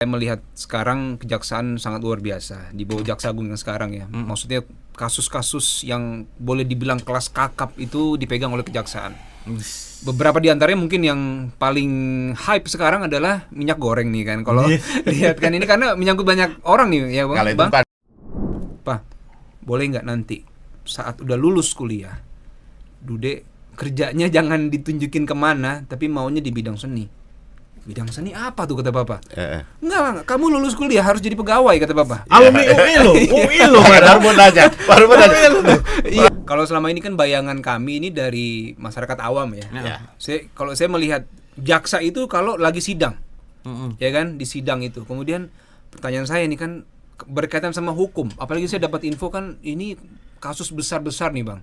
Saya melihat sekarang kejaksaan sangat luar biasa di bawah Jaksa Agung yang sekarang ya. Maksudnya kasus-kasus yang boleh dibilang kelas kakap itu dipegang oleh kejaksaan. Beberapa di antaranya mungkin yang paling hype sekarang adalah minyak goreng nih kan. Kalau lihat kan ini karena menyangkut banyak orang nih ya Bang. Pak, boleh nggak nanti saat udah lulus kuliah, Dude kerjanya jangan ditunjukin kemana, tapi maunya di bidang seni. Bidang seni apa tuh kata Bapak? Enggak, kamu lulus kuliah harus jadi pegawai kata Bapak. Alumni UI lo, baru mau nanya. Iya. Kalau selama ini kan bayangan kami ini dari masyarakat awam ya. Kalau saya melihat jaksa itu kalau lagi sidang, ya kan di sidang itu. Kemudian pertanyaan saya ini kan berkaitan sama hukum. Apalagi saya dapat info kan ini kasus besar-besar nih Bang.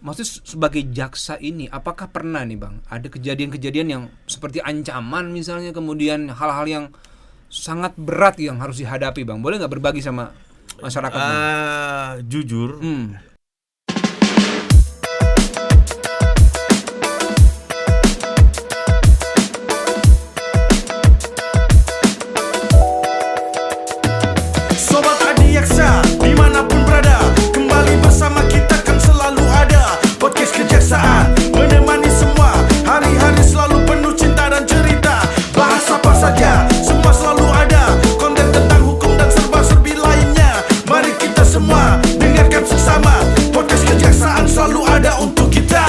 Maksudnya sebagai jaksa ini, apakah pernah nih Bang, ada kejadian-kejadian yang seperti ancaman misalnya, kemudian hal-hal yang sangat berat yang harus dihadapi Bang? Boleh nggak berbagi sama masyarakat? Jujur, Sobat Adiaksa, dimanapun berada, kembali bersama kita kan selalu ada podcast kejaksaan, menemani semua hari-hari selalu penuh cinta dan cerita. Bahas apa saja, semua selalu ada, konten tentang hukum dan serba-serbi lainnya. Mari kita semua dengarkan sesama, podcast kejaksaan selalu ada untuk kita.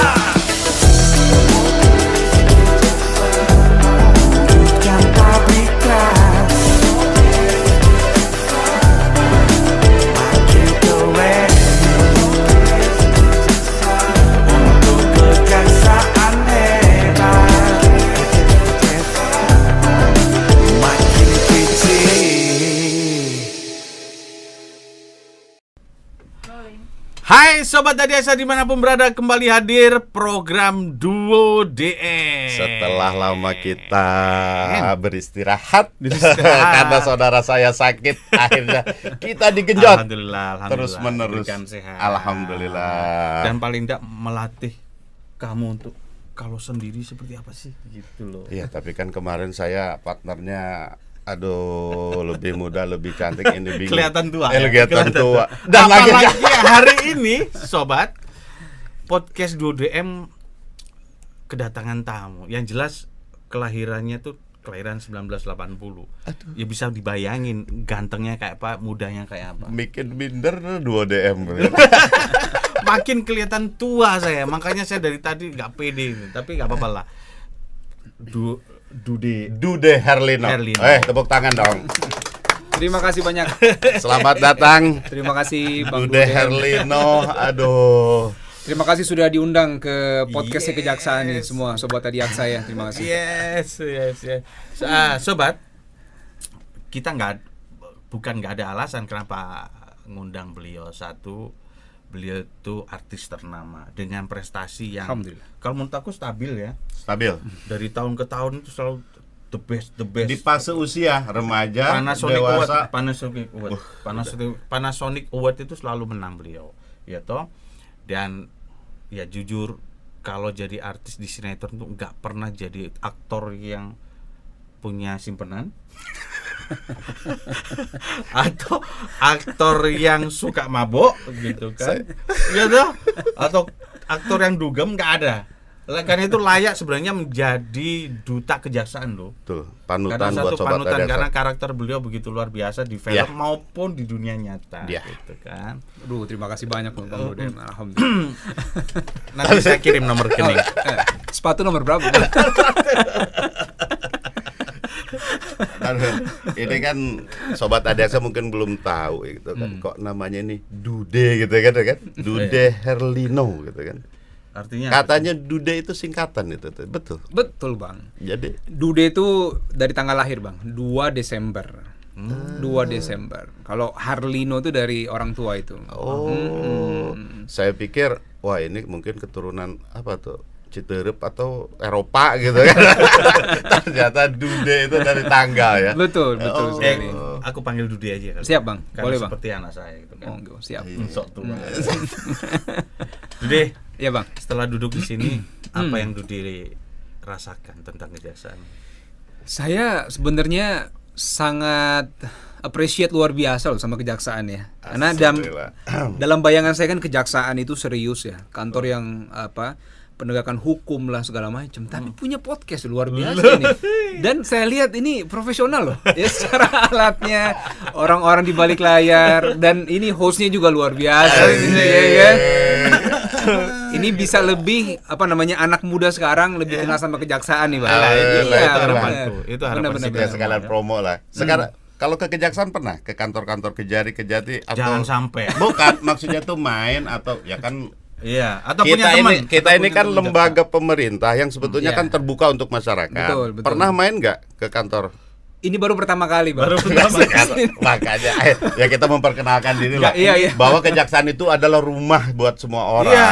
hai Sobat Adiaksa dimanapun berada, kembali hadir program Duo DM. Setelah lama kita beristirahat karena saudara saya sakit, akhirnya kita digenjot. Alhamdulillah, terus menerus. sehat. Alhamdulillah. Dan paling tidak melatih kamu untuk kalau sendiri seperti apa sih gitu loh. Iya, tapi kan kemarin saya partnernya lebih muda, lebih cantik, ini bingung. Kelihatan tua. Kelihatan tua. Dan lagi hari ini Sobat podcast 2DM kedatangan tamu. Yang jelas kelahirannya tuh kelahiran 1980. Ya bisa dibayangin gantengnya kayak apa, mudanya kayak apa. Bikin minder 2DM. Makin kelihatan tua saya, makanya saya dari tadi nggak pede, tapi nggak apa-apa lah. Dude Herlino. Tepuk tangan dong. Terima kasih banyak. Selamat datang. Terima kasih Bang Dude Herlino. Aduh. Terima kasih sudah diundang ke podcast kejaksaan nih semua Sobat Adiaksa ya. Terima kasih. Yes. Sobat, kita bukan nggak ada alasan kenapa ngundang beliau. Satu, beliau itu artis ternama dengan prestasi yang kalau menurut aku stabil ya. Stabil. Dari tahun ke tahun itu selalu the best. Di fase usia remaja, Panasonic dewasa. Panasonic Award itu selalu menang beliau, ya toh. Dan ya jujur, kalau jadi artis di sinetron tuh nggak pernah jadi aktor yang punya simpenan atau aktor yang suka mabok gitu kan, ya toh, atau aktor yang dugem, nggak ada. Karena itu layak sebenarnya menjadi duta kejaksaan loh. Tuh, panutan buat Sobat panutan Adiaksa. karena karakter beliau begitu luar biasa di film maupun di dunia nyata gitu kan. Aduh, terima kasih banyak Bang Dude. Alhamdulillah. Nanti saya kirim nomor rekening. Sepatu nomor berapa Bang? Ini kan Sobat Adiaksa mungkin belum tahu gitu kan, kok namanya ini Dude gitu kan. Dude Herlino gitu kan. Artinya katanya Dude itu singkatan itu, betul? Betul Bang. Jadi Dude itu dari tanggal lahir Bang, 2 Desember. 2 Desember. Kalau Herlino itu dari orang tua itu. Saya pikir wah ini mungkin keturunan apa tuh? Citerep atau Eropa gitu kan. Ternyata Dude itu dari tanggal ya. Betul sekali. aku panggil Dude aja kali. Siap Bang, Karena boleh Bang. seperti anak saya gitu kan. Siap. Sok tua. Dude, Iya Bang. setelah duduk di sini, apa yang Dude rasakan tentang kejaksaan? Saya sebenarnya sangat appreciate luar biasa loh sama kejaksaan ya. Karena Alhamdulillah. dalam bayangan saya kan kejaksaan itu serius ya, kantor yang penegakan hukum lah segala macam. Tapi punya podcast luar biasa ini. Dan saya lihat ini profesional loh. Ya secara alatnya, orang-orang di balik layar, dan ini hostnya juga luar biasa. Ya kan? Ini bisa lebih anak muda sekarang lebih kenal sama kejaksaan nih, Bang. Itu harapanku. Itu harapan Benar-benar. Ya, sekalian promo lah. Sekarang kalau ke kejaksaan pernah ke kantor-kantor Kejati atau Jangan sampai. bukan maksudnya tuh main atau ya kan Iya, atau punya teman. kita ini Atau kan punya lembaga pemerintah yang sebetulnya Iya. kan terbuka untuk masyarakat. Betul. Pernah main nggak ke kantor? Ini baru pertama kali, Bang. Baru pertama kali. Makanya ya kita memperkenalkan diri lah. Iya. Bahwa kejaksaan itu adalah rumah buat semua orang. Iya,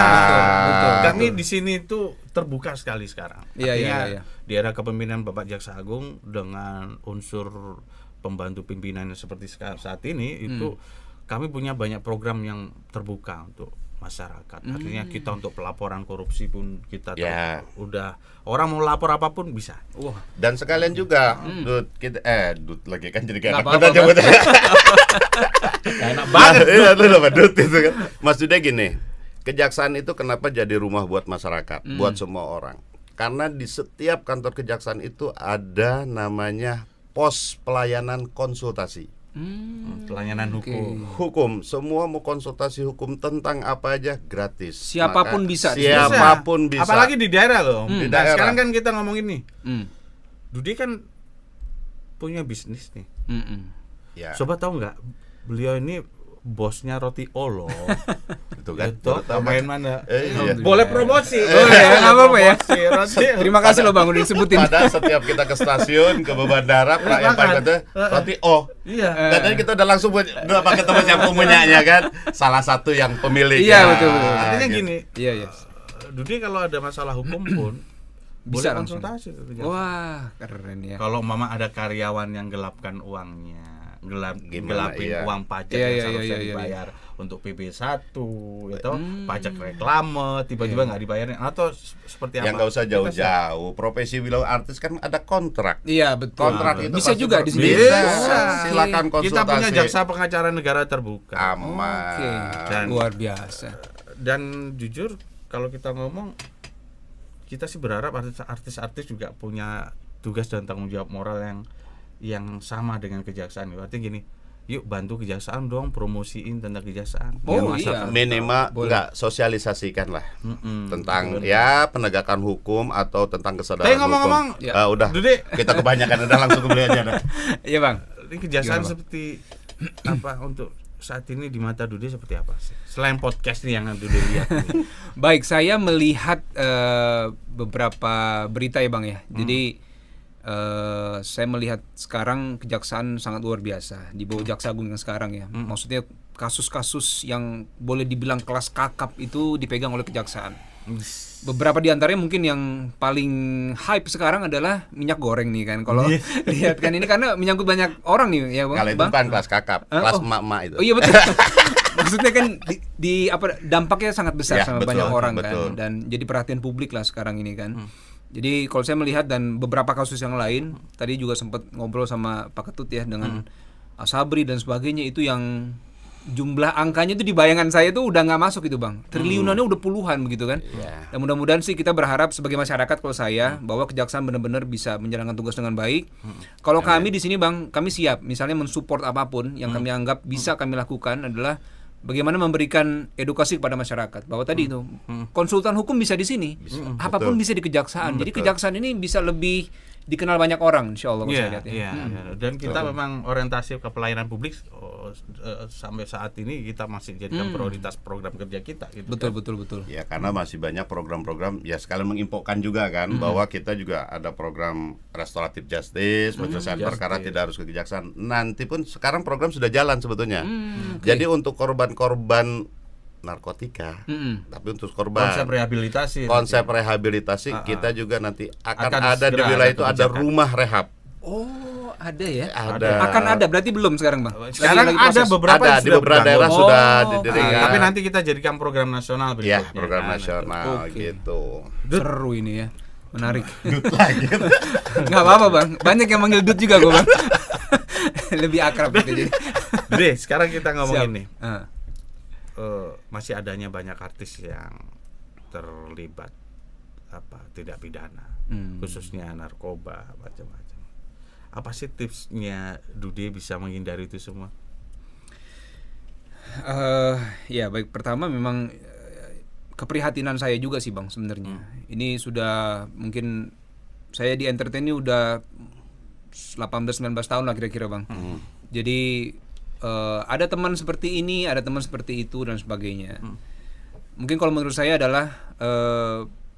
betul. Kami di sini tuh terbuka sekali sekarang. Iya, Artinya, iya. Di era kepemimpinan Bapak Jaksa Agung dengan unsur pembantu pimpinan seperti saat ini itu kami punya banyak program yang terbuka untuk masyarakat. Artinya kita untuk pelaporan korupsi pun kita Ya. udah orang mau lapor apapun bisa. Wah, Dan sekalian juga, Dut, kita Dut lagi kan jadi kayak Nggak anak apa-apa, muda nyebutnya. Enak banget. Iya, lu apa Dut itu kan. Maksudnya gini, kejaksaan itu kenapa jadi rumah buat masyarakat, buat semua orang. Karena di setiap kantor kejaksaan itu ada namanya pos pelayanan konsultasi. Pelayanan hukum. Hukum, semua mau konsultasi hukum tentang apa aja gratis. Siapapun bisa. Siapapun bisa. Apalagi di daerah loh. Di Nah, daerah. sekarang kan kita ngomongin nih. Hmm. Dudi kan punya bisnis nih. Ya, Coba tahu nggak? Beliau ini bosnya Roti Olo. itu kan. Itu main mana? Iya. Boleh promosi. Boleh ya, nggak apa-apa ya. Promosi, Roti. Terima kasih loh, Bang, udah disebutin. Pada setiap kita ke stasiun, ke bandara, yang paling kata roti Iya. Katanya kita udah langsung udah pakai teman siapa punyanya kan. Salah satu yang pemilik. Iya, betul. Artinya gitu. gini, Iya, iya. Dudi kalau ada masalah hukum pun Bisa boleh langsung. konsultasi ke kejaksaan. Wah, keren ya. Kalau mama ada karyawan yang gelapkan uangnya, Gimana, gelapin iya. uang pajak Iya, yang iya, seharusnya iya, iya, dibayar untuk PP1 itu pajak reklame tiba-tiba nggak dibayarin atau seperti apa? Yang nggak usah Kita jauh-jauh. Profesi willow artis kan ada kontrak. Iya, betul. Kontrak itu bisa pasti juga di sini. Bisa. Silakan konsultasi. Kita punya jaksa pengacara negara terbuka. Aman. Oke. Dan- Luar biasa. Dan jujur kalau kita ngomong kita sih berharap artis-artis juga punya tugas dan tanggung jawab moral yang sama dengan kejaksaan. Artinya gini, yuk bantu kejaksaan dong, promosiin tentang kejaksaan. Oh, Biar masyarakat- iya. Minimal Boleh. enggak sosialisasikan lah Mm-mm. tentang ya penegakan hukum atau tentang kesadaran Tapi ngomong-ngomong, hukum. ya. Udah. Dede. Kita kebanyakan udah langsung beli aja dah. Iya, Bang. Ini kejaksaan Gimana, Bang? seperti apa untuk saat ini di mata Dude seperti apa sih? Selain podcast nih yang Dude lihat. nih. Baik, saya melihat beberapa berita ya, Bang ya. Jadi saya melihat sekarang kejaksaan sangat luar biasa di bawah Jaksa Agung yang sekarang ya. Maksudnya kasus-kasus yang boleh dibilang kelas kakap itu dipegang oleh kejaksaan. Beberapa di antaranya mungkin yang paling hype sekarang adalah minyak goreng nih kan. Kalau lihat kan ini karena menyangkut banyak orang nih ya, Bang. Kalau itu bukan kelas kakap, kelas emak-emak itu. Oh iya betul. Maksudnya kan di apa dampaknya sangat besar Ya, sama betul, banyak orang betul. kan, dan jadi perhatian publik lah sekarang ini kan. Jadi kalau saya melihat dan beberapa kasus yang lain, tadi juga sempat ngobrol sama Pak Ketut ya dengan Asabri dan sebagainya, itu yang jumlah angkanya itu di bayangan saya itu udah nggak masuk itu, Bang. Triliunannya udah puluhan begitu kan. Dan mudah-mudahan sih kita berharap sebagai masyarakat kalau saya bahwa kejaksaan benar-benar bisa menjalankan tugas dengan baik. Kalau kami di sini, Bang, kami siap misalnya mensupport apapun yang kami anggap bisa kami lakukan adalah bagaimana memberikan edukasi kepada masyarakat bahwa tadi itu konsultan hukum bisa di sini, apapun bisa di kejaksaan. Jadi kejaksaan ini bisa lebih dikenal banyak orang, insya Allah. Iya, saya lihat ya. iya, iya. Dan kita memang orientasi ke pelayanan publik sampai saat ini kita masih jadikan prioritas program kerja kita. Gitu, Betul, kan. betul, betul. Ya karena masih banyak program-program ya sekalian menginfokan juga kan bahwa kita juga ada program restoratif justice, penyelesaian perkara tidak harus ke kejaksaan. Nanti pun sekarang program sudah jalan sebetulnya. Jadi untuk korban-korban narkotika, tapi untuk korban Konsep rehabilitasi. kita juga nanti akan Akan ada di segera wilayah ada itu ada kebijakan. rumah rehab. Oh, ada ya? Ada. Akan ada, berarti belum sekarang, Bang. Sekarang Lagi ada proses. beberapa Ada yang di sudah beberapa daerah berbangun. sudah Oh, didirikan. Tapi nanti kita jadikan program nasional berikutnya. Ya, program kan. nasional Oke. gitu. Seru ini ya. Menarik. Dut lagi. Nggak apa-apa, Bang. Banyak yang manggil Dut juga gue, Bang. Lebih akrab gitu jadi. Dre, sekarang kita ngomongin Siap. nih. Masih adanya banyak artis yang terlibat tidak pidana, khususnya narkoba macam-macam. Apa sih tipsnya Dude bisa menghindari itu semua? Ya baik, pertama memang keprihatinan saya juga sih Bang sebenarnya. Ini sudah mungkin saya di entertain ini udah 18-19 tahun lah kira-kira Bang. Jadi ada teman seperti ini, ada teman seperti itu dan sebagainya. Mungkin kalau menurut saya adalah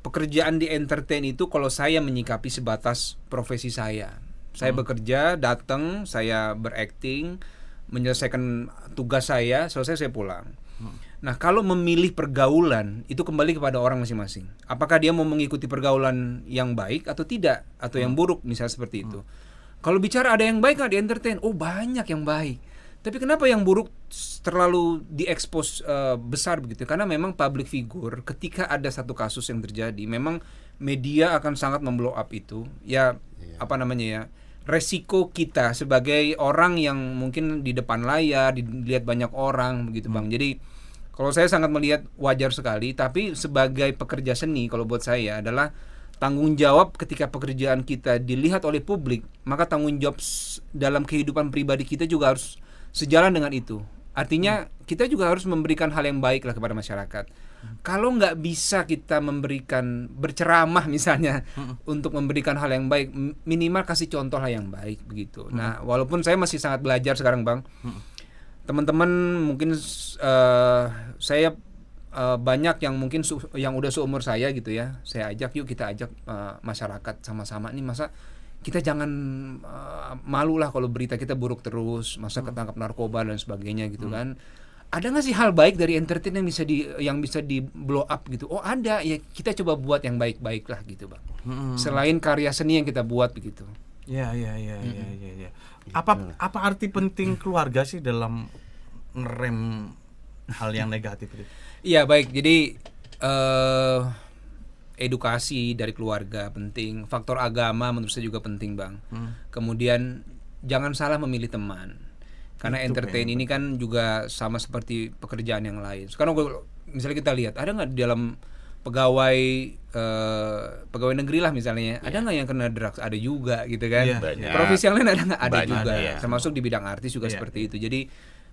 pekerjaan di entertain itu kalau saya menyikapi sebatas profesi saya. Saya bekerja, datang, saya berakting, menyelesaikan tugas saya, selesai saya pulang. Nah, kalau memilih pergaulan itu kembali kepada orang masing-masing. Apakah dia mau mengikuti pergaulan yang baik atau tidak, atau yang buruk misalnya seperti itu. Kalau bicara ada yang baik nggak di entertain? Oh, banyak yang baik. Tapi kenapa yang buruk terlalu diekspos besar begitu? Karena memang public figure ketika ada satu kasus yang terjadi, memang media akan sangat memblow up itu. Ya, apa namanya ya? Resiko kita sebagai orang yang mungkin di depan layar dilihat banyak orang begitu Bang. Jadi kalau saya sangat melihat wajar sekali, tapi sebagai pekerja seni kalau buat saya adalah tanggung jawab ketika pekerjaan kita dilihat oleh publik, maka tanggung jawab dalam kehidupan pribadi kita juga harus sejalan dengan itu. Artinya kita juga harus memberikan hal yang baik lah kepada masyarakat. Kalau nggak bisa kita memberikan berceramah misalnya untuk memberikan hal yang baik, minimal kasih contoh lah yang baik begitu. Nah, walaupun saya masih sangat belajar sekarang Bang, teman-teman mungkin saya banyak yang mungkin yang udah seumur saya gitu ya, saya ajak yuk kita ajak masyarakat sama-sama nih, masa kita jangan malu lah kalau berita kita buruk terus, masa ketangkap narkoba dan sebagainya gitu kan. Ada nggak sih hal baik dari entertain yang bisa di blow up gitu? Oh ada, ya kita coba buat yang baik-baik lah gitu Bang. Selain karya seni yang kita buat begitu. Ya. Apa arti penting keluarga sih dalam ngerem hal yang negatif itu? Iya baik, jadi edukasi dari keluarga penting, faktor agama menurut saya juga penting Bang. Kemudian jangan salah memilih teman, karena itu entertain ini kan juga sama seperti pekerjaan yang lain. Sekarang misalnya kita lihat ada nggak di dalam pegawai negeri lah misalnya, ada nggak yang kena drugs? Ada juga gitu kan. Profesi yang lain ada nggak? Ada juga. Termasuk di bidang artis juga seperti itu. Jadi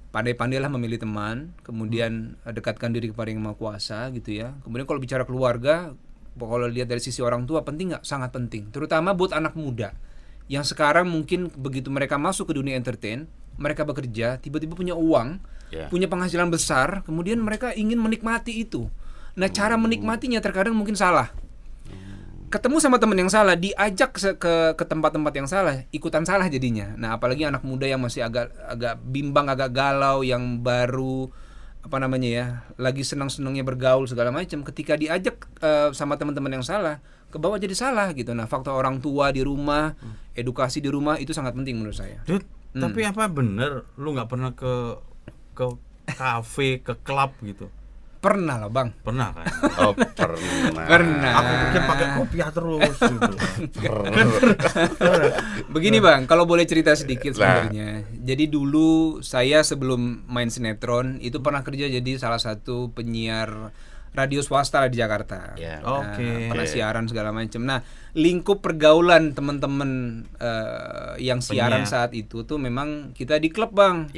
pandai-pandailah memilih teman, kemudian dekatkan diri kepada Yang Maha Kuasa gitu ya. Kemudian kalau bicara keluarga, kalau lihat dari sisi orang tua penting nggak? Sangat penting, terutama buat anak muda yang sekarang mungkin begitu mereka masuk ke dunia entertain, mereka bekerja, tiba-tiba punya uang, punya penghasilan besar, kemudian mereka ingin menikmati itu. Nah, cara menikmatinya terkadang mungkin salah. Ketemu sama teman yang salah, diajak ke tempat-tempat yang salah, ikutan salah jadinya. Nah, apalagi anak muda yang masih agak bimbang, agak galau, yang baru lagi senang-senangnya bergaul segala macam, ketika diajak sama teman-teman yang salah, ke bawah jadi salah gitu. Nah, faktor orang tua di rumah, edukasi di rumah itu sangat penting menurut saya. Tapi apa bener lu nggak pernah ke kafe, ke klub gitu? Pernah lah Bang. Pernah kan? Oh pernah. Pernah. Aku pikir pakai kopiah terus gitu. Begini Bang, kalau boleh cerita sedikit sebenarnya. Jadi dulu saya sebelum main sinetron itu pernah kerja jadi salah satu penyiar radio swasta di Jakarta. Pernah siaran segala macam. Nah, lingkup pergaulan teman-teman yang siaran saat itu tuh memang kita di klub Bang.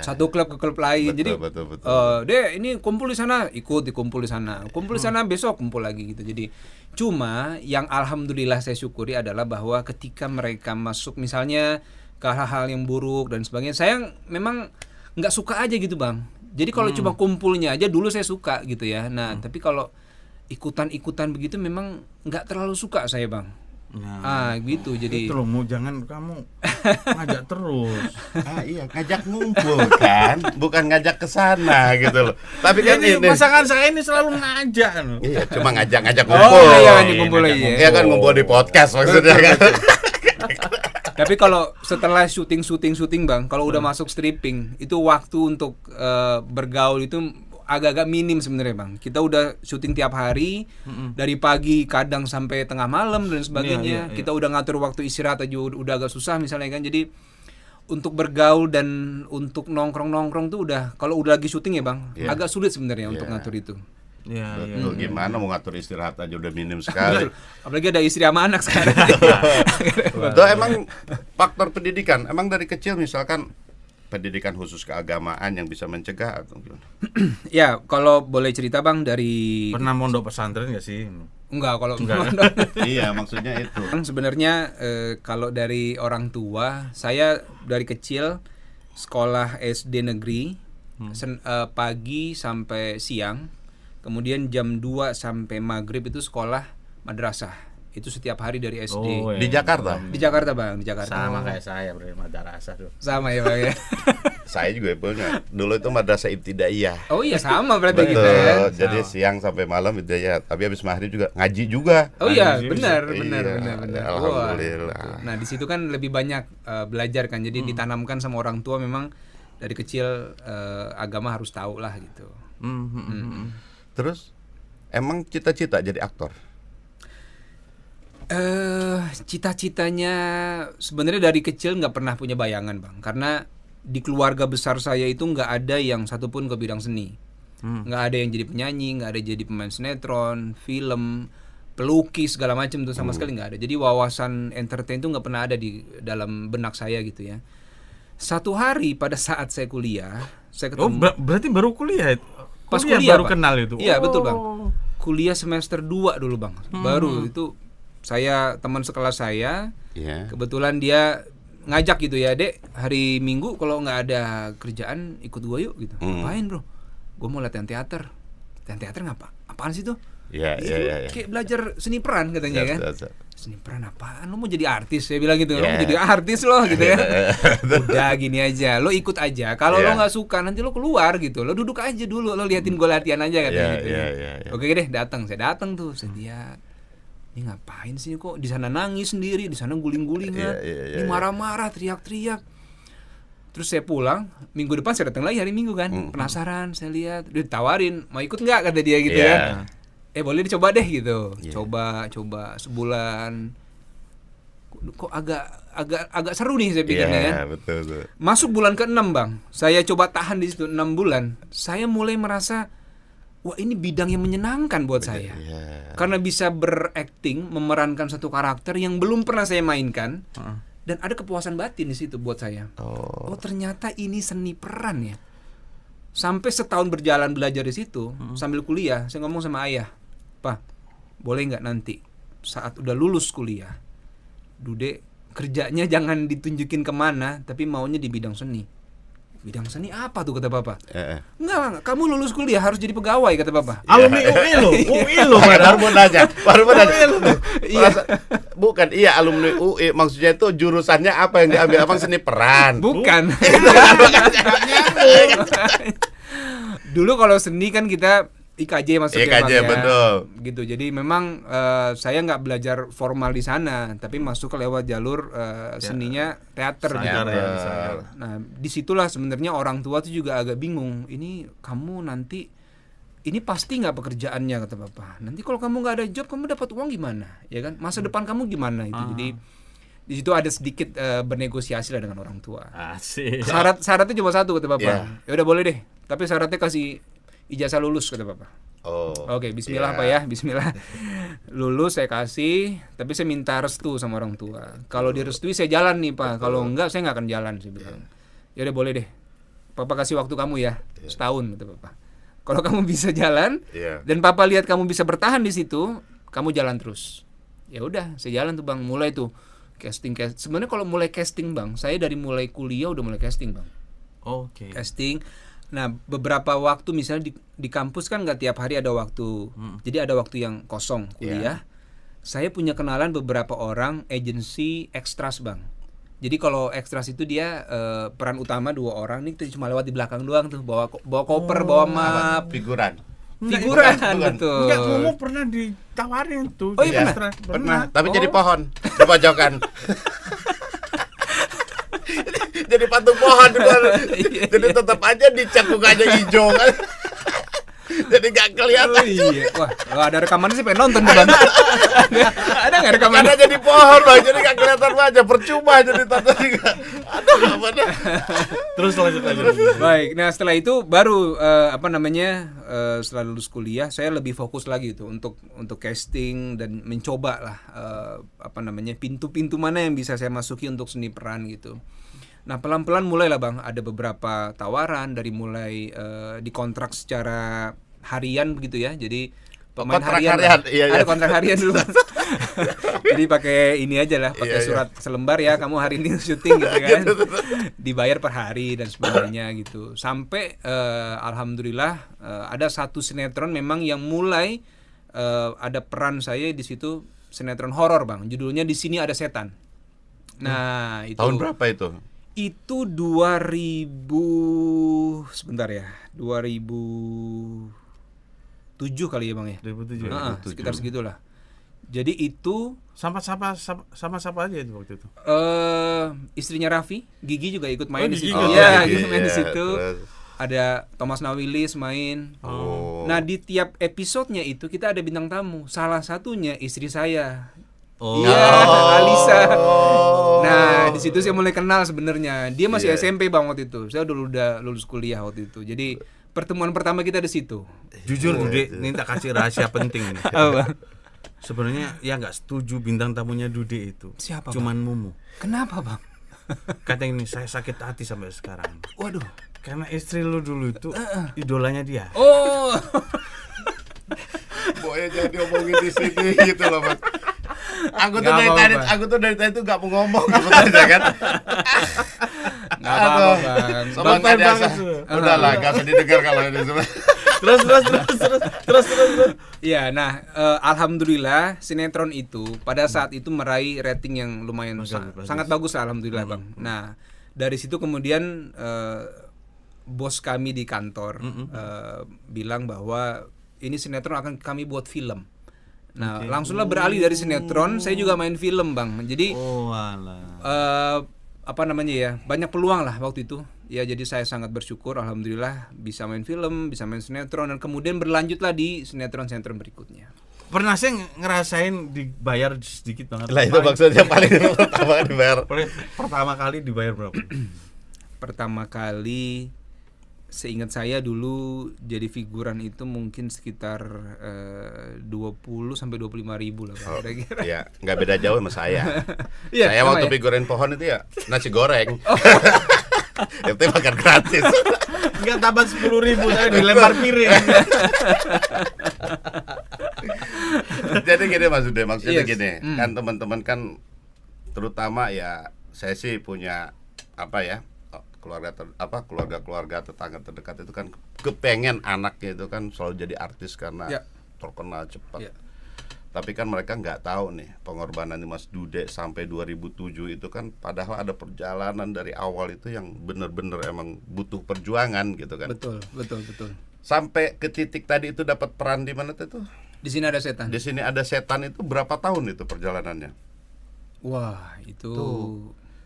Satu klub ke klub lain. Betul. Deh ini kumpul di sana, dikumpul di sana. Kumpul di sana, besok kumpul lagi gitu. Jadi cuma yang alhamdulillah saya syukuri adalah bahwa ketika mereka masuk misalnya ke hal-hal yang buruk dan sebagainya, saya memang nggak suka aja gitu Bang. Jadi kalau cuma kumpulnya aja dulu saya suka gitu ya. Nah, tapi kalau ikutan-ikutan begitu memang nggak terlalu suka saya Bang. Gitu. Jadi itu loh, jangan kamu ngajak terus. Iya, ngajak ngumpul kan, bukan ngajak ke sana gitu loh. Tapi kan ini pasangan saya ini selalu ngajak. Iya, cuma ngajak ngumpul. Iya kan ngumpul di podcast maksudnya kan. Tapi kalau setelah syuting Bang, kalau udah masuk stripping, itu waktu untuk bergaul itu agak-agak minim sebenarnya Bang. Kita udah syuting tiap hari, dari pagi kadang sampai tengah malam dan sebagainya. Kita udah ngatur waktu istirahat aja udah agak susah misalnya kan. Jadi untuk bergaul dan untuk nongkrong tuh udah, kalau udah lagi syuting ya Bang, Iya. agak sulit sebenarnya untuk Iya. ngatur itu. Iya, iya. Betul, gimana mau ngatur istirahat aja udah minim sekali. Apalagi ada istri sama anak sekarang. Itu emang faktor pendidikan. Emang dari kecil misalkan pendidikan khusus keagamaan yang bisa mencegah atau gimana? Ya, kalau boleh cerita Bang dari Pernah mondok pesantren nggak sih? enggak kalau Iya, maksudnya itu. Bang, sebenarnya kalau dari orang tua, saya dari kecil sekolah SD negeri pagi sampai siang, kemudian jam 2 sampai maghrib itu sekolah madrasah. Itu setiap hari dari SD. Oh, Di Jakarta. Di Jakarta Bang, di Jakarta. Sama kayak saya berarti madrasah tuh. Sama ya Bang ya. Saya juga punya. Dulu itu madrasah ibtidaiyah. Oh iya sama berarti Betul. kita ya. Jadi siang sampai malam ibtidaiyah. Tapi habis maghrib juga ngaji juga. Oh iya, Ngaji. benar. Iya, alhamdulillah. Wah. Nah, di situ kan lebih banyak belajar kan. Jadi ditanamkan sama orang tua memang dari kecil agama harus tahu lah gitu. Terus emang cita-cita jadi aktor? Cita-citanya sebenarnya dari kecil nggak pernah punya bayangan Bang, karena di keluarga besar saya itu nggak ada yang satupun ke bidang seni, nggak ada yang jadi penyanyi, nggak ada jadi pemain sinetron, film, pelukis segala macam tuh sama sekali nggak ada. Jadi wawasan entertain itu nggak pernah ada di dalam benak saya gitu ya. Satu hari pada saat saya kuliah, saya Oh, ketemu berarti baru kuliah itu? pas kuliah baru Pak. kenal itu? Iya betul Bang. Oh. Kuliah semester 2 dulu Bang, baru itu. Saya teman sekelas saya, Iya. kebetulan dia ngajak gitu ya, Dek, hari Minggu kalau nggak ada kerjaan ikut gua yuk gitu. Ngapain bro? Gua mau latihan teater. Latihan teater ngapa? Apaan sih tuh? Iya, Itu iya, iya. kayak belajar seni peran katanya kan. Siap. Seni peran apaan? Lo mau jadi artis? Saya bilang gitu. Lo Yeah. mau jadi artis lo gitu ya. Udah gini aja, lo ikut aja. Kalau lo Yeah. nggak suka nanti lo keluar gitu. Lo duduk aja dulu, lo liatin gua latihan aja katanya Yeah, gitu. yeah, ya. yeah, yeah. Oke deh, datang. Saya datang tuh, saya lihat. Ini ngapain sih kok di sana nangis sendiri, di sana guling-gulingan, ini marah-marah, teriak-teriak. Terus saya pulang, minggu depan saya datang lagi hari Minggu kan, penasaran, saya lihat, ditawarin, mau ikut nggak kata dia gitu Yeah. kan. Boleh dicoba deh gitu. Yeah. Coba sebulan. Kok agak seru nih saya pikirnya kan. Iya, betul. Masuk bulan ke-6 Bang, saya coba tahan di situ 6 bulan. Saya mulai merasa, wah ini bidang yang menyenangkan buat saya. Iya. Karena bisa berakting, memerankan satu karakter yang belum pernah saya mainkan, dan ada kepuasan batin di situ buat saya. Oh ternyata ini seni peran ya. Sampai setahun berjalan belajar di situ, sambil kuliah, saya ngomong sama ayah, Pak, boleh nggak nanti saat udah lulus kuliah, Dude kerjanya jangan ditunjukin kemana, tapi maunya di bidang seni. Bidang seni apa tuh kata Papa? Enggak, kamu lulus kuliah harus jadi pegawai kata Papa. Alumni UI lo, UI lo. Baru mau nanya. Iya. Bukan, iya alumni UI, maksudnya itu jurusannya apa yang diambil? Abang seni peran. Bukan. Dulu kalau seni kan kita IKJ masuknya IKJ, Bang, ya. betul. Gitu. Jadi memang saya nggak belajar formal di sana, tapi masuk ke lewat jalur seninya teater gitu. Nah, disitulah sebenarnya orang tua tuh juga agak bingung. Ini kamu nanti ini pasti nggak pekerjaannya kata Bapak. Nanti kalau kamu nggak ada job, kamu dapat uang gimana? Ya kan? Masa depan kamu gimana itu? Jadi di situ ada sedikit bernegosiasi lah dengan orang tua. Asik. Syaratnya cuma satu kata Bapak. Yeah. Ya udah boleh deh, tapi syaratnya kasih ijazah lulus kata Bapak. Oh. Oke, bismillah Pak ya, bismillah. Lulus saya kasih, tapi saya minta restu sama orang tua. Kalau direstui saya jalan nih Pak, kalau enggak saya nggak akan jalan saya bilang. Ya udah boleh deh. Papa kasih waktu kamu ya, setahun kata Bapak. Kalau kamu bisa jalan dan Papa lihat kamu bisa bertahan di situ, kamu jalan terus. Ya udah, saya jalan tuh Bang, mulai tuh casting. Sebenarnya kalau mulai casting Bang, saya dari mulai kuliah udah mulai casting Bang. Oke. Casting. Nah, beberapa waktu misalnya di kampus kan nggak tiap hari ada waktu. Jadi ada waktu yang kosong kuliah. Saya punya kenalan beberapa orang agensi ekstras Bang. Jadi kalau ekstras itu dia peran utama 2 orang, nih cuma lewat di belakang doang tuh, bawa koper, bawa map, Figuran. figuran bukan. betul. Enggak, Momo pernah ditawarin tuh. Oh, iya, pernah. Tapi jadi pohon di pojokan. Jadi patung pohon di luar. Jadi tetap aja dicat mukanya hijau kan. Jadi nggak kelihatan. Oh iya. Wah, kalau ada rekamannya sih pengen nonton Bang. Ada nggak rekamannya? Karena jadi pohon Bang, jadi nggak kelihatan wajah, percuma jadi tata juga. Aduh, apa dah. Terus lanjut. Baik, nah setelah itu baru setelah lulus kuliah saya lebih fokus lagi tuh untuk casting dan mencoba lah pintu-pintu mana yang bisa saya masuki untuk seni peran gitu. Nah pelan-pelan mulailah Bang ada beberapa tawaran dari mulai dikontrak secara harian begitu ya, jadi pemain Kontrak harian harian, lah. iya. Ada kontrak harian dulu Bang. Jadi pakai ini aja lah, pakai Iya. surat selembar ya, kamu hari ini syuting gitu kan, dibayar per hari dan sebagainya gitu. Sampai alhamdulillah ada satu sinetron memang yang mulai ada peran saya di situ, sinetron horor Bang, judulnya Di Sini Ada Setan. Nah itu Tahun berapa itu? Itu 2007 kali ya Bang ya. 2007. Sekitar segitulah. Jadi itu Sama siapa aja itu waktu itu? istrinya Raffi, Gigi juga ikut main Oh, di Gigi situ. juga. Iya, Gigi, Gigi main di iya, situ. terus. Ada Thomas Nawilis main. Oh. Nah, di tiap episodenya itu kita ada bintang tamu. Salah satunya istri saya. Oh. Iya, Alisa. Nah, di situ saya mulai kenal sebenarnya. Dia masih Iya. SMP Bang waktu itu. Saya udah lulus kuliah waktu itu. Jadi pertemuan pertama kita di situ. Jujur Dude, ini tak kasih rahasia penting nih. Apa? Sebenarnya ya nggak setuju bintang tamunya Dude itu. Siapa, Cuman Mumu. Kenapa, Bang? Kata ini saya sakit hati sampai sekarang. Waduh. Karena istri lu dulu itu idolanya dia. Oh. Pokoknya jadi omongin di sini gitu loh Mas. Aku tuh Nggak dari apa-apa. tadi tuh gak mau ngomong sebenarnya kan. Enggak apa-apa, Aduh. Bang. Sobat Bang, biasa. banget tuh. Udahlah, gak usah didengar kalau ini semua. Terus. Iya, nah alhamdulillah sinetron itu pada saat itu meraih rating yang lumayan Bagus. sangat bagus lah, alhamdulillah Bang. Nah, dari situ kemudian bos kami di kantor bilang bahwa ini sinetron akan kami buat film. Nah, langsunglah beralih dari sinetron, saya juga main film Bang. Jadi Oh alah. banyak peluang lah waktu itu ya, jadi saya sangat bersyukur alhamdulillah bisa main film, bisa main sinetron, dan kemudian berlanjutlah di sinetron-sinetron berikutnya. Pernah saya ngerasain dibayar sedikit banget. Lah itu maksudnya paling pertama dibayar. Pertama kali dibayar berapa? Pertama kali seingat saya dulu jadi figuran itu mungkin sekitar 20 sampai 25 ribu lah Bang, kira-kira. Ya, nggak beda jauh sama saya. Iya, Saya sama waktu ya? figurin pohon itu ya nasi goreng. Itu makan gratis. Enggak tambah 10.000 saya dilempar piring. Jadi gini maksudnya Yes. gini, kan teman-teman kan terutama ya saya sih punya keluarga tetangga terdekat itu kan kepengen anaknya itu kan selalu jadi artis karena Ya. terkenal cepat. Ya. Tapi kan mereka nggak tahu nih pengorbanan Mas Dude sampai 2007 itu kan padahal ada perjalanan dari awal itu yang bener-bener emang butuh perjuangan gitu kan. Betul. Sampai ke titik tadi itu dapat peran di mana tuh? Di Sini Ada Setan. Di Sini Ada Setan itu berapa tahun itu perjalanannya? Wah, itu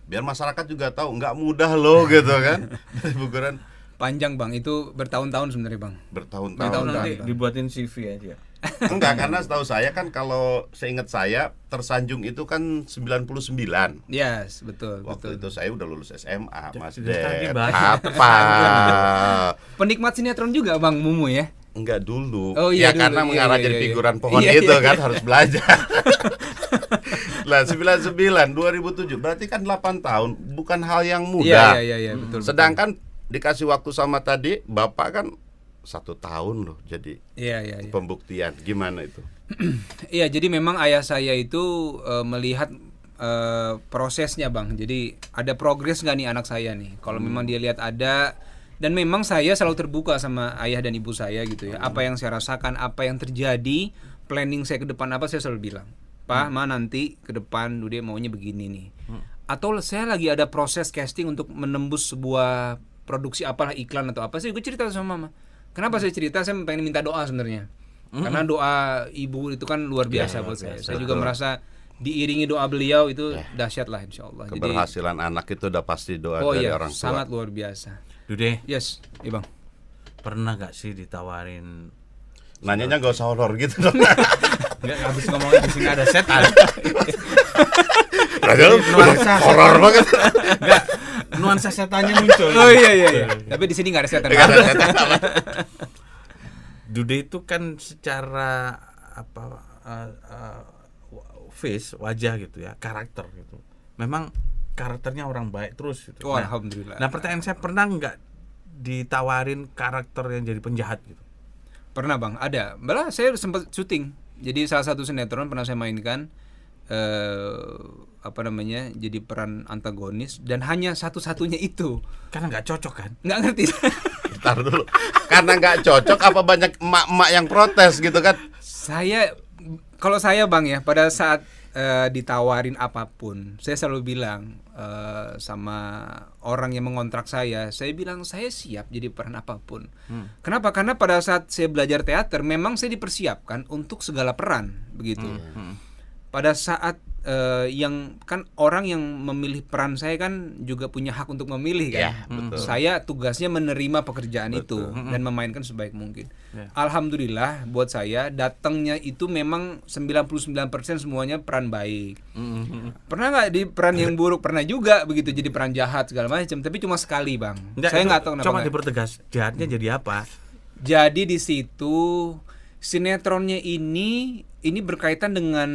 Biar masyarakat juga tahu nggak mudah loh gitu kan. Dari figuran panjang Bang, itu bertahun-tahun sebenarnya Bang. bertahun-tahun. Bertahun-tahun. Nanti dibuatin CV aja. Enggak, karena setahu saya kan kalau seingat saya Tersanjung itu kan 99. Yes, betul. Waktu itu saya udah lulus SMA, Mas Sudah tadi Det. bahas. Apa? Penikmat sinetron juga Bang Mumu ya? Enggak dulu. Oh, iya, Ya dulu. karena Iya, mengarah iya, jadi iya. figuran pohon Iya, itu iya, kan iya. harus belajar. Lah 99 2007 berarti kan 8 tahun, bukan hal yang mudah. Iya, betul. Sedangkan dikasih waktu sama tadi Bapak kan 1 tahun loh jadi Iya. pembuktian. Gimana itu? Iya, jadi memang ayah saya itu melihat prosesnya Bang. Jadi ada progres nggak nih anak saya nih. Kalau memang dia lihat ada, dan memang saya selalu terbuka sama ayah dan ibu saya gitu ya. Apa yang saya rasakan, apa yang terjadi, planning saya ke depan apa, saya selalu bilang, Pak, Ma, nanti ke depan Dude maunya begini nih. Atau saya lagi ada proses casting untuk menembus sebuah produksi apalah, iklan atau apa, saya juga cerita sama Mama. Kenapa saya cerita? Saya pengen minta doa sebenarnya. Karena doa ibu itu kan luar biasa buat saya. Saya juga merasa diiringi doa beliau itu dahsyat lah insyaallah. Jadi Keberhasilan anak itu udah pasti doa dari orang tua. sangat luar biasa. Dude, Yes, iya Bang. pernah gak sih ditawarin Nanyanya nggak usah horor gitu dong. Enggak habis ngomongin di sini ada setan. Padahal nuansa horor banget. Enggak, nuansa setannya muncul. Oh iya. Tapi di sini nggak ada setan. Nggak ada setan. Dude itu kan secara face, wajah gitu ya, karakter gitu. Memang karakternya orang baik terus gitu. Oh, alhamdulillah. Nah, pertanyaan saya, pernah nggak ditawarin karakter yang jadi penjahat gitu? Pernah bang, ada. Malah saya sempat syuting. Jadi salah satu sinetron pernah saya mainkan, jadi peran antagonis dan hanya satu-satunya itu. Karena nggak cocok kan? Nggak ngerti. Ntar dulu. Karena nggak cocok apa banyak emak-emak yang protes gitu kan? Kalau saya bang ya, pada saat ditawarin apapun, saya selalu bilang sama orang yang mengontrak saya bilang saya siap jadi peran apapun. Kenapa? Karena pada saat saya belajar teater, memang saya dipersiapkan untuk segala peran, begitu. Pada saat yang kan orang yang memilih peran saya kan juga punya hak untuk memilih kan. Ya, betul. Saya tugasnya menerima pekerjaan itu dan memainkan sebaik mungkin. Alhamdulillah buat saya datangnya itu memang 99% semuanya peran baik. Pernah nggak di peran yang buruk? Pernah juga begitu, jadi peran jahat segala macam. Tapi cuma sekali bang. Saya nggak tahu kenapa. Coba dipertegas, jahatnya jadi apa? Jadi di situ sinetronnya ini berkaitan dengan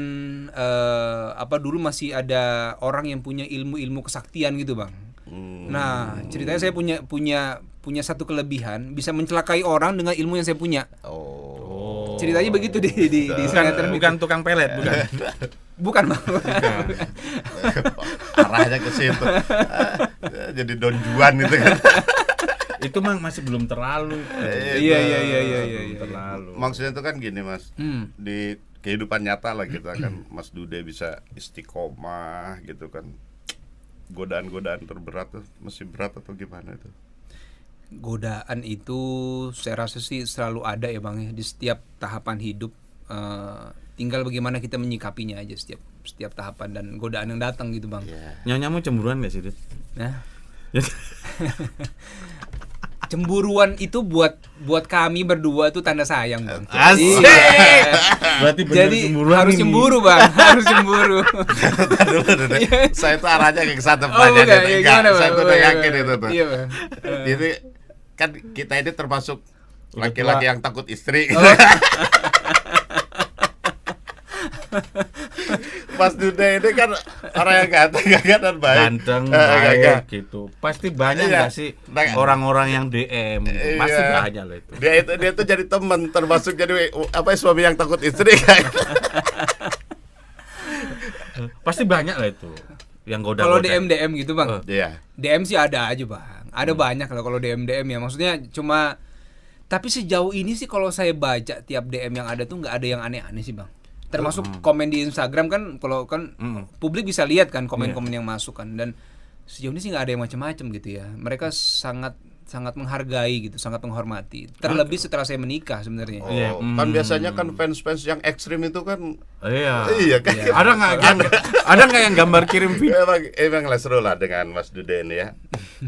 dulu masih ada orang yang punya ilmu kesaktian gitu bang. Nah ceritanya saya punya satu kelebihan, bisa mencelakai orang dengan ilmu yang saya punya. Oh. Ceritanya begitu di sinetron. Bukan tukang pelet, bukan. Bukan bang. Arahnya ke situ. Jadi Don Juan itu kan. Itu masih belum terlalu. Iya. Terlalu. Maksudnya itu kan gini mas, di kehidupan nyata lah kita kan Mas Dude bisa istiqomah gitu kan. Godaan-godaan terberat tuh masih berat atau gimana itu? Godaan itu saya rasa sih selalu ada ya bang ya, di setiap tahapan hidup. Tinggal bagaimana kita menyikapinya aja setiap tahapan dan godaan yang datang gitu bang. Nyanyamu cemburuan gak sih, Dit? Nah. Cemburuan itu buat kami berdua itu tanda sayang bang. Asik. Iya. Berarti bener Jadi cemburuan harus ini. cemburu bang, harus cemburu. Saya tuh arahnya ke sana Oh, banyak bukan. gitu. Ya, Enggak, gimana, saya Bang? tuh udah yakin itu tuh. Iya bang. Jadi kan kita ini termasuk laki-laki yang takut istri. Mas Dude ini kan orang yang ganteng dan baik. Ganteng, Gagah. baik gitu. Pasti banyak Iya. gak sih orang-orang yang DM gitu. Pasti Iya. banyak loh itu. Dia tuh jadi teman, termasuk jadi suami yang takut istri kayak. Pasti banyak lah itu yang goda. Kalau DM gitu bang, Iya. DM sih ada aja bang. Ada banyak lah kalau DM ya. Maksudnya cuma, tapi sejauh ini sih kalau saya baca tiap DM yang ada tuh nggak ada yang aneh-aneh sih bang. Termasuk komen di Instagram kan, kalau kan publik bisa lihat kan komen-komen yang masuk kan, dan sejauh ini sih nggak ada yang macam-macam gitu ya. Mereka sangat menghargai gitu, sangat menghormati. Terlebih setelah saya menikah sebenarnya. Kan biasanya kan fans-fans yang ekstrim itu kan. Iya. Iya kan. Ada nggak yang gambar kirim video? Emang lah seru lah dengan Mas Dude ini ya.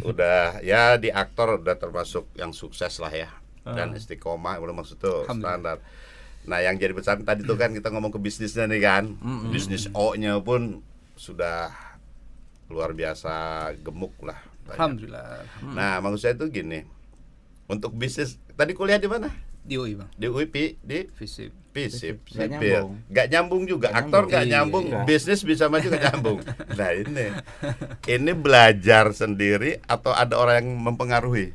Udah ya di aktor udah termasuk yang sukses lah ya. Dan istiqomah udah maksud tuh standar. Nah yang jadi pesan tadi tuh kan kita ngomong ke bisnisnya nih kan. Bisnis O-nya pun sudah luar biasa gemuk lah. Alhamdulillah. Nah maksud saya tuh gini, untuk bisnis tadi kuliah di mana? Di UI bang. Di UIP di Visip. FISIP, Nggak sipil. nyambung. Nggak nyambung juga. Aktor nggak Iya, nyambung, iya. bisnis bisa maju nggak nyambung. Nah ini belajar sendiri atau ada orang yang mempengaruhi?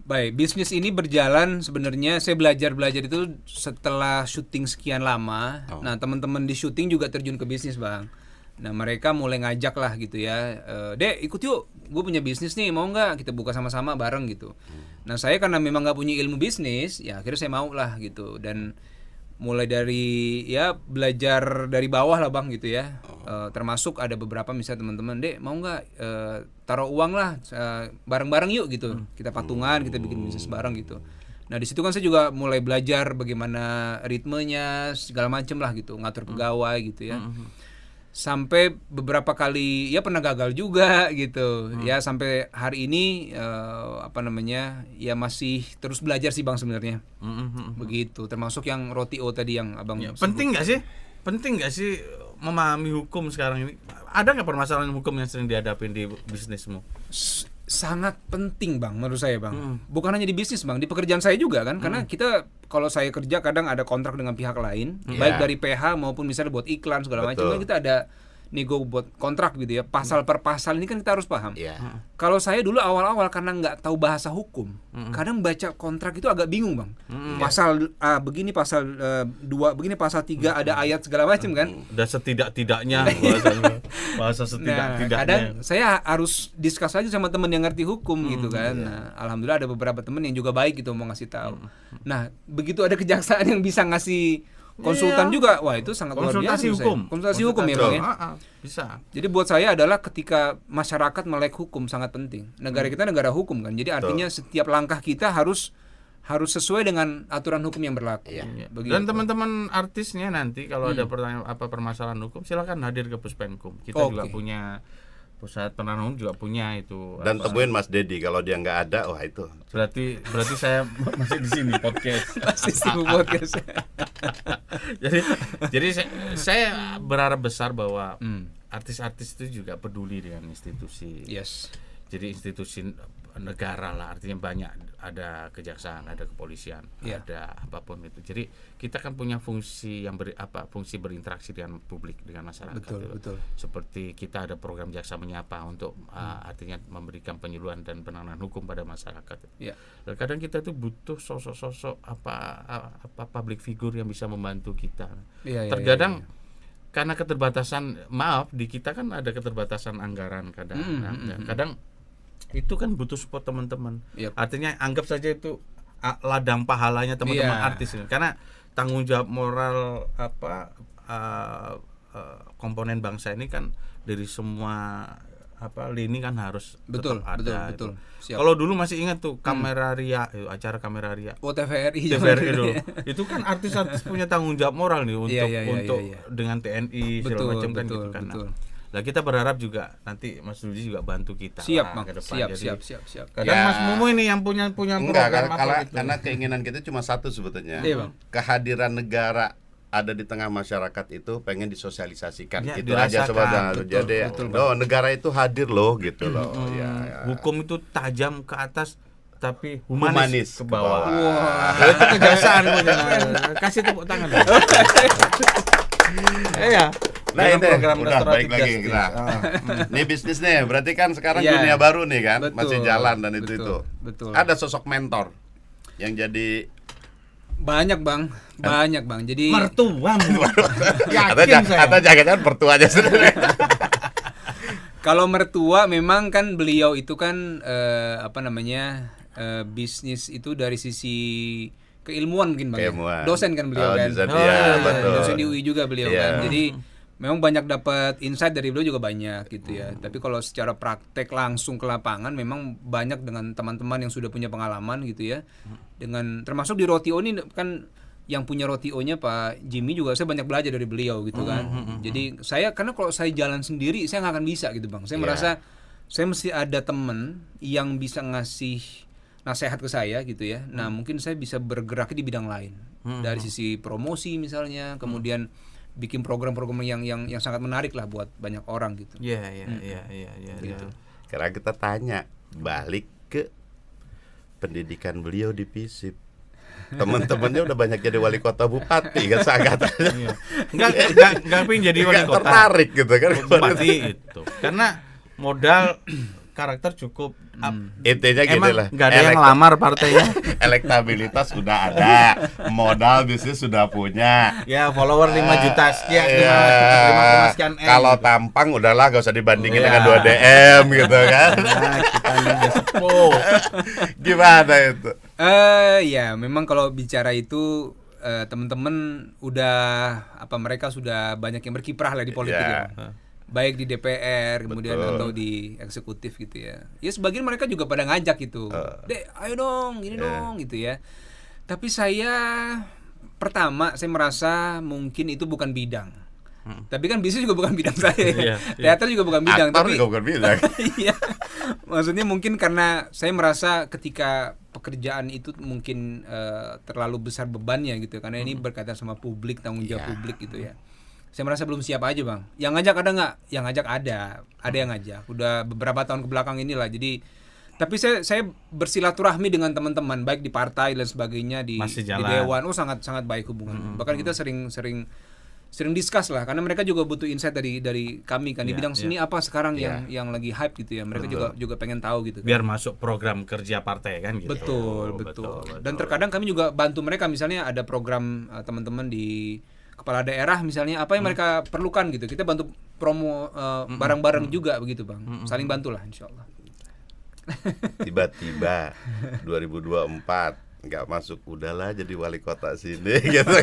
Baik, bisnis ini berjalan sebenarnya saya belajar itu setelah syuting sekian lama. Nah, teman-teman di syuting juga terjun ke bisnis, Bang. Nah, mereka mulai ngajak lah gitu ya. Dek, ikut yuk. Gue punya bisnis nih, mau nggak kita buka sama-sama bareng gitu. Nah, saya karena memang nggak punya ilmu bisnis, ya akhirnya saya mau lah gitu. Dan mulai dari ya belajar dari bawah lah Bang gitu ya. Termasuk ada beberapa misalnya teman-teman, Dek, mau nggak taruh uang lah bareng-bareng yuk gitu. Kita patungan, kita bikin bisnis bareng gitu. Nah di situ kan saya juga mulai belajar bagaimana ritmenya segala macem lah gitu, ngatur pegawai gitu ya. sampai beberapa kali ya pernah gagal juga gitu. Ya sampai hari ini ya masih terus belajar sih Bang sebenarnya. Begitu, termasuk yang roti O tadi yang Abang Ya, sebut. penting nggak sih memahami hukum sekarang ini? Ada nggak permasalahan hukum yang sering dihadapin di bisnismu? Sangat penting Bang menurut saya Bang. Bukan hanya di bisnis Bang, di pekerjaan saya juga kan. Karena kita kalau saya kerja kadang ada kontrak dengan pihak lain, baik dari PH maupun misalnya buat iklan segala macam, kan kita ada nego buat kontrak gitu ya. Pasal per pasal ini kan kita harus paham. Kalau saya dulu awal-awal karena nggak tahu bahasa hukum, kadang baca kontrak itu agak bingung Bang. Pasal A begini, pasal 2 begini, pasal 3 ada ayat segala macam kan. Ada setidak-tidaknya bahasa Nah, setidak-tidaknya. kadang saya harus discuss aja sama temen yang ngerti hukum gitu kan. Nah, alhamdulillah ada beberapa temen yang juga baik gitu mau ngasih tahu. Nah, begitu ada kejaksaan yang bisa ngasih konsultan juga, wah itu sangat luar biasa. Konsultasi hukum. Konsultasi hukum ya Bang ya. Bisa. Jadi buat saya adalah ketika masyarakat melek hukum sangat penting. Negara kita negara hukum kan. Jadi artinya setiap langkah kita harus sesuai dengan aturan hukum yang berlaku. Begitu. Dan teman-teman artisnya nanti kalau ada pertanyaan permasalahan hukum silakan hadir ke Puspenkum. Kita juga punya pusat penanganan juga punya itu. Dan temuin Mas Dedi, kalau dia nggak ada, wah itu. Berarti saya masih di sini podcast. Masih sibuk podcast. jadi saya berharap besar bahwa artis-artis itu juga peduli dengan institusi. Yes. Jadi institusi negara lah, artinya banyak, ada kejaksaan, ada kepolisian, ada apapun itu. Jadi kita kan punya fungsi yang fungsi berinteraksi dengan publik, dengan masyarakat. Betul. Seperti kita ada program Jaksa Menyapa untuk artinya memberikan penyuluhan dan penanganan hukum pada masyarakat. Dan kadang kita tuh butuh sosok-sosok public figure yang bisa membantu kita. Terkadang karena keterbatasan, maaf, di kita kan ada keterbatasan anggaran kadang. Kadang itu kan butuh support teman-teman. Artinya anggap saja itu ladang pahalanya teman-teman artis ini. Karena tanggung jawab moral komponen bangsa ini kan dari semua lini kan harus tetap ada. Betul. Kalau dulu masih ingat tuh Kamera Ria, acara Kamera Ria. TVRI dulu. Itu kan artis-artis punya tanggung jawab moral nih untuk dengan TNI segala macam kan gitu kan. Nah, kita berharap juga nanti Mas Rudi juga bantu kita Bang. ke depan. Siap. Kadang Mas Mumu ini yang punya enggak, program karena keinginan kita cuma satu sebetulnya. Bang. Kehadiran negara ada di tengah masyarakat itu pengen disosialisasikan. Itu dirasakan. aja sebenarnya. Jadi negara itu hadir loh gitu loh. Hukum itu tajam ke atas tapi humanis ke bawah. Wah. Itu kejaksaan kasih tepuk tangan. Nah ini udah baik lagi kita. Ini bisnis nih, berarti kan sekarang dunia baru nih kan, masih jalan dan itu. Betul. Ada sosok mentor yang jadi banyak bang. Jadi mertuamu. Atau jangan mertuanya sendiri. Kalau mertua memang kan beliau itu kan bisnis itu dari sisi keilmuan mungkin bang. Dosen kan beliau kan. Dosen di UI juga beliau kan. Jadi memang banyak dapat insight dari beliau juga banyak gitu ya. Tapi kalau secara praktek langsung ke lapangan memang banyak dengan teman-teman yang sudah punya pengalaman gitu ya. Dengan termasuk di Roti O ini kan yang punya Roti O-nya Pak Jimmy juga saya banyak belajar dari beliau gitu kan. Jadi saya karena kalau saya jalan sendiri saya nggak akan bisa gitu bang. Saya merasa saya mesti ada teman yang bisa ngasih nasihat ke saya gitu ya. Nah mungkin saya bisa bergerak di bidang lain dari sisi promosi misalnya, kemudian bikin program-program yang sangat menarik lah buat banyak orang gitu. Iya. Gitu. Karena kita tanya balik ke pendidikan beliau di FISIP. Teman-temannya udah banyak jadi wali kota bupati kan seangkatannya. Enggak pengen jadi wali kota. Tertarik gitu kan. Bupati itu. Karena modal karakter cukup. Intinya gitu lah. Nggak ada yang ngelamar partainya. Elektabilitas sudah ada, modal bisnis sudah punya. Ya follower 5 juta sekian, 5 sekian M. Kalau tampang udahlah gak usah dibandingin dengan 2 DM gitu kan. Kita udah sepuh. Gimana itu? Ya memang kalau bicara itu teman-teman mereka sudah banyak yang berkiprah lah di politik ya. Baik di DPR kemudian atau di eksekutif gitu ya. Ya sebagian mereka juga pada ngajak gitu. Dek, ayo dong, gini dong gitu ya. Tapi saya pertama saya merasa mungkin itu bukan bidang. Tapi kan bisnis juga bukan bidang saya. Iya, Teater juga bukan bidang. Aktor Tapi juga bukan bidang. iya. Maksudnya mungkin karena saya merasa ketika pekerjaan itu mungkin terlalu besar bebannya gitu. Karena ini berkaitan sama publik, tanggung jawab publik gitu ya. Saya merasa belum siap aja, Bang. Yang ngajak ada nggak? Yang ngajak ada yang ngajak. Udah beberapa tahun kebelakang inilah. Jadi, tapi saya bersilaturahmi dengan teman-teman, baik di partai dan sebagainya, di dewan. Oh, sangat baik hubungan. Bahkan kita sering discuss lah, karena mereka juga butuh insight dari kami kan di bidang seni apa sekarang yang lagi hype gitu ya. Mereka juga pengen tahu gitu. Biar masuk program kerja partai kan gitu. Betul. Dan terkadang kami juga bantu mereka, misalnya ada program teman-teman di kepala daerah misalnya, apa yang mereka perlukan gitu. Kita bantu promo barang-barang juga begitu, Bang. Saling bantulah insyaallah. Tiba-tiba 2024 nggak masuk, udahlah jadi wali kota sini gitu.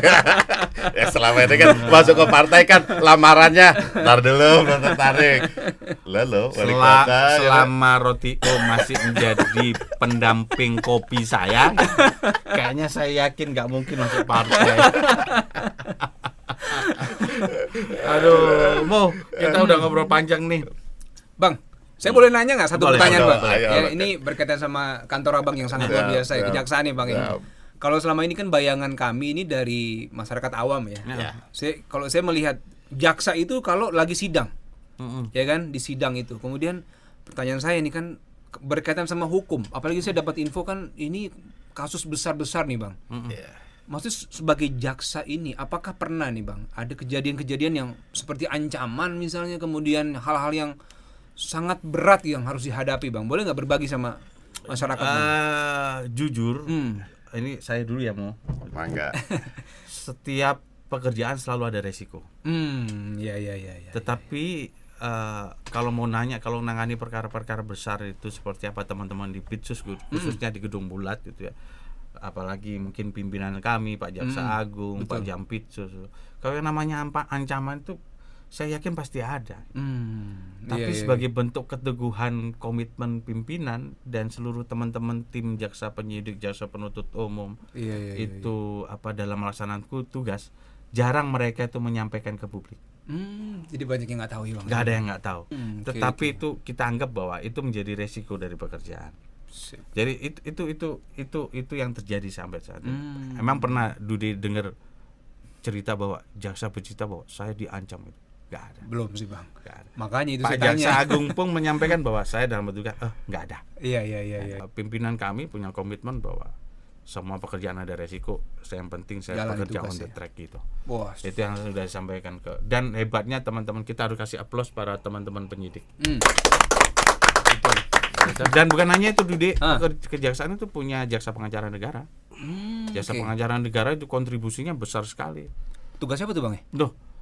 Ya selama ini kan masuk ke partai kan lamarannya ntar dulu belum tertarik. Lalu wali kota selama Rotio masih menjadi pendamping kopi saya, kayaknya saya yakin nggak mungkin masuk partai. Aduh, Mo, kita udah ngobrol panjang nih, Bang. Saya boleh nanya nggak satu pertanyaan, Bang? Ayo. Ini berkaitan sama kantor Abang yang sangat luar biasa ya, kejaksaan nih, Bang ya. Kalau selama ini kan bayangan kami ini dari masyarakat awam ya. Kalau saya melihat jaksa itu kalau lagi sidang, ya kan, di sidang itu. Kemudian pertanyaan saya ini kan berkaitan sama hukum. Apalagi saya dapat info kan ini kasus besar-besar nih, Bang. Maksudnya sebagai jaksa ini, apakah pernah nih, Bang, ada kejadian-kejadian yang seperti ancaman misalnya, kemudian hal-hal yang sangat berat yang harus dihadapi, Bang? Boleh nggak berbagi sama masyarakat? Jujur, ini saya dulu ya, Mo. Mangga. Setiap pekerjaan selalu ada resiko. Ya. Tetapi kalau mau nanya, kalau nangani perkara-perkara besar itu seperti apa teman-teman di Pitsus, khususnya di Gedung Bulat gitu ya. Apalagi mungkin pimpinan kami, Pak Jaksa Agung, Pak Jampitsus. Kalau yang namanya ancaman itu saya yakin pasti ada. Tapi sebagai bentuk keteguhan komitmen pimpinan dan seluruh teman-teman tim jaksa penyidik, jaksa penuntut umum itu apa dalam melaksanakan tugas, jarang mereka itu menyampaikan ke publik. Jadi banyak yang nggak tahu ya, Bang. Nggak ada yang nggak tahu. Tetapi itu kita anggap bahwa itu menjadi resiko dari pekerjaan. Jadi itu yang terjadi sampai saat ini. Emang pernah Dudi dengar cerita bahwa jaksa bercerita bahwa saya diancam itu? Nggak ada. Belum sih, Bang. Nggak ada. Makanya itu Pak saya tanya. Jaksa Agung pun menyampaikan bahwa saya dalam bentuk nggak ada. Iya. Pimpinan kami punya komitmen bahwa semua pekerjaan ada resiko. Yang penting saya bekerja on the track gitu. Itu yang sudah disampaikan dan hebatnya teman-teman kita harus kasih aplaus para teman-teman penyidik. Dan bukan hanya itu, Dudi, kejaksaan itu punya jaksa pengacara negara. Jaksa pengacara negara itu kontribusinya besar sekali. Tugasnya apa tuh, Bang?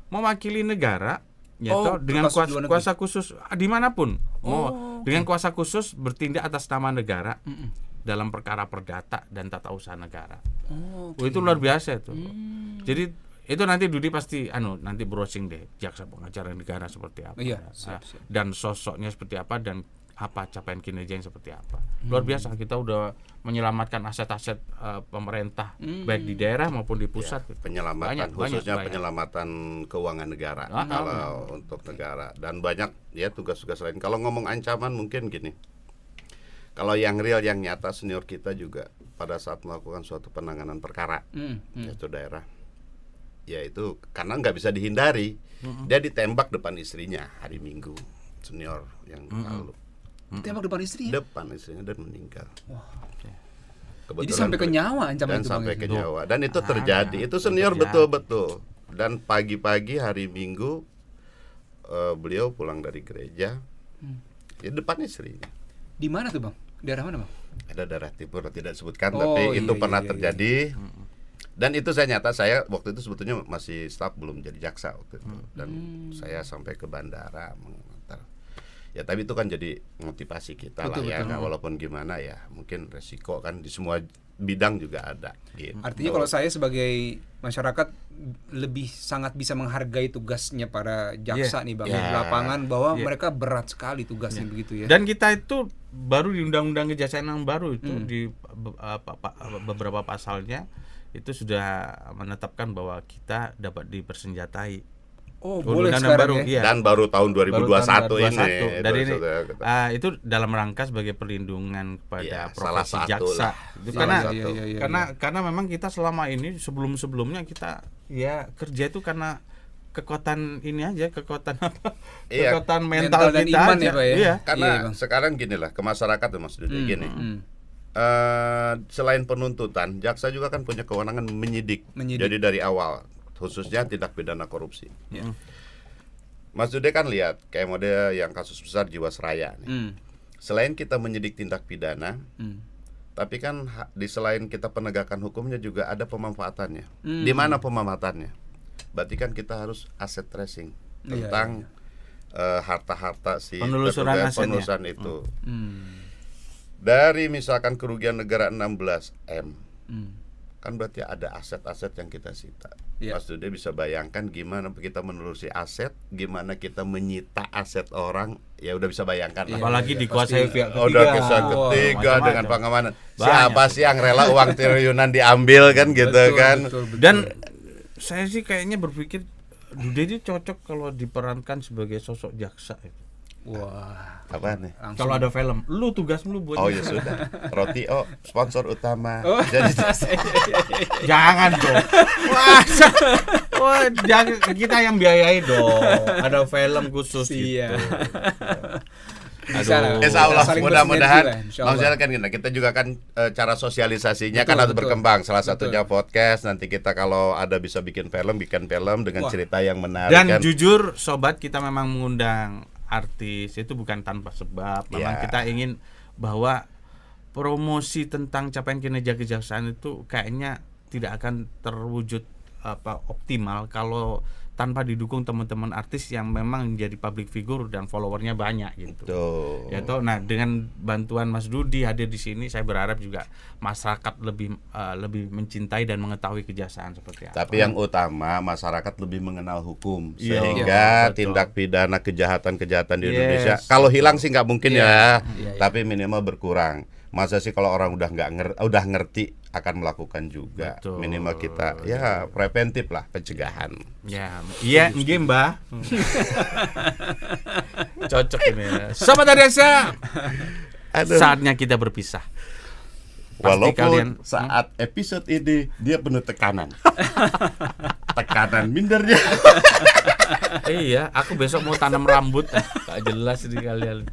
Mewakili negara yaitu dengan kuasa khusus dimanapun. Dengan kuasa khusus bertindak atas nama negara dalam perkara perdata dan tata usaha negara. Itu luar biasa itu. Jadi itu nanti Dudi pasti nanti browsing deh jaksa pengacara negara seperti apa. Siap. Dan sosoknya seperti apa dan apa capaian kinerja yang seperti apa. Luar biasa, kita udah menyelamatkan aset-aset pemerintah baik di daerah maupun di pusat. Penyelamatan khususnya penyelamatan keuangan negara kalau untuk negara, dan banyak ya tugas-tugas lain. Kalau ngomong ancaman mungkin gini. Kalau yang real, yang nyata, senior kita juga pada saat melakukan suatu penanganan perkara yaitu daerah, yaitu karena nggak bisa dihindari, dia ditembak depan istrinya hari Minggu, senior yang lalu. Tembak depan istrinya? Depan istrinya dan meninggal. Jadi sampai ke nyawa ancaman itu, Bang. Sampai ke nyawa. Dan itu terjadi. Itu senior betul-betul. Dan pagi-pagi hari Minggu beliau pulang dari gereja di depan istrinya. Di mana tuh, Bang? Daerah mana, Bang? Ada daerah timur, tidak disebutkan, tapi itu pernah terjadi. Dan itu saya nyata, saya waktu itu sebetulnya masih staf, belum jadi jaksa waktu itu. Dan saya sampai ke bandara mengantar. Ya tapi itu kan jadi motivasi kita lah ya, walaupun gimana ya, mungkin resiko kan di semua bidang juga ada gitu. Artinya kalau saya sebagai masyarakat lebih sangat bisa menghargai tugasnya para jaksa nih, Bang, di lapangan, bahwa mereka berat sekali tugasnya begitu ya. Dan kita itu baru di Undang-Undang Kejaksaan yang baru itu di beberapa pasalnya itu sudah menetapkan bahwa kita dapat dipersenjatai. Oh, boleh Undang-undang sekarang baru, ya. iya. Dan baru tahun 2021 Baru tahun 2021. ini. Dan ini Itu. itu dalam rangka sebagai perlindungan kepada Iya, salah profesi satu jaksa. lah. Itu Salah karena satu. karena memang kita selama ini sebelumnya kita ya kerja itu karena kekuatan ini aja, kekuatan apa? Iya. Kekuatan mental, Mental dan kita iman aja. ya, Pak, ya? Iya. Karena Iya, Bang. sekarang gini lah, ke masyarakat tuh Mas Dudi gini. Selain penuntutan, jaksa juga kan punya kewenangan menyidik. Menyidik. Jadi dari awal, khususnya tindak pidana korupsi. Ya. Mas Dude kan lihat kayak model yang kasus besar Jiwasraya nih. Selain kita menyidik tindak pidana, tapi kan di selain kita penegakan hukumnya juga ada pemanfaatannya. Di mana pemanfaatannya? Berarti kan kita harus aset tracing Iya, tentang harta-harta si Penelusuran terduga asetnya. penelusuran itu. Dari misalkan kerugian negara 16 M, kan berarti ada aset-aset yang kita sita. Iya. Mas Dude bisa bayangkan gimana kita menelusuri aset, gimana kita menyita aset orang, ya udah bisa bayangkan lah. Apalagi dikuasai pihak ketiga. Udah kisah Wah, ketiga macam-macam. dengan pengamanan. Banyak. Siapa sih yang rela uang triliunan diambil kan gitu kan? Dan saya sih kayaknya berpikir Dude itu cocok kalau diperankan sebagai sosok jaksa itu. Wah. Apa nih? Langsung. Kalau ada film, lu tugas lu buat Oh ya sudah. Roti sponsor utama. Oh. Jadi jangan dong. Wah, jangan, kita yang biayai dong. Ada film khusus Iya. gitu. Bisa lah. Insya Allah Saling mudah-mudahan bersinergi lah, insya Allah. maksudnya kan gini, kita juga kan cara sosialisasinya Betul, kan harus betul. berkembang. Salah Betul. satunya podcast. Nanti kita kalau ada bisa bikin film dengan Wah. cerita yang menarik Dan kan. jujur sobat, kita memang mengundang artis itu bukan tanpa sebab. Memang Ya. kita ingin bahwa promosi tentang capaian kinerja kejaksaan itu kayaknya tidak akan terwujud optimal kalau tanpa didukung teman-teman artis yang memang menjadi public figure dan followernya banyak gitu. Tuh. Ya toh, nah dengan bantuan Mas Dudi hadir di sini, saya berharap juga masyarakat lebih mencintai dan mengetahui kejaksaan seperti apa. Tapi yang utama masyarakat lebih mengenal hukum Iya, sehingga betul. tindak pidana kejahatan-kejahatan di Yes. Indonesia kalau hilang sih nggak mungkin Iya, ya, iya. tapi minimal berkurang. Masa sih kalau orang udah ngerti akan melakukan juga. Betul. Minimal kita ya preventif lah, pencegahan. Ya, iya, nggih Mbah. Cocok ini ya. Sobat Ariasa, Aduh. saatnya kita berpisah. Pasti Walaupun kalian saat episode ini dia penuh tekanan. Tekanan mindernya. iya, aku besok mau tanam rambut. Tak jelas ini kalian.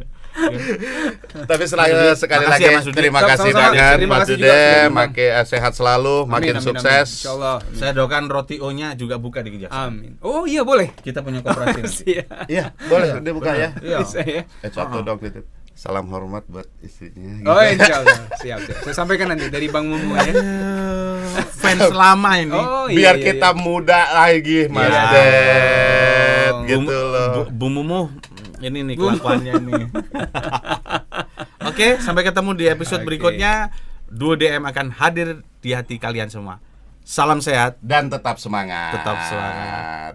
Tapi sekali Makasih lagi ya, Mas Dudi. terima kasih Sama-sama. banget Terima Mas kasih Dude, juga sudah makin sehat selalu, makin sukses. Insyaallah. Saya doakan roti O-nya juga buka di kejaksaan. Amin. Oh iya boleh. Kita punya koperasi. Siap. Iya, boleh dibuka ya. Iya. Bisa ya. Satu dong titip. Salam hormat buat istrinya. Oh insyaallah. Siap. Saya sampaikan nanti dari Bang Mumu ya. Fans lama ini. Oh Biar iya, kita iya. muda lagi, Mas Iya. Ded. dong. Gitu loh. Bu Mumu, ini nih kelakuannya nih. Oke, sampai ketemu di episode Oke. berikutnya. 2DM akan hadir di hati kalian semua. Salam sehat. Dan tetap semangat. Tetap semangat.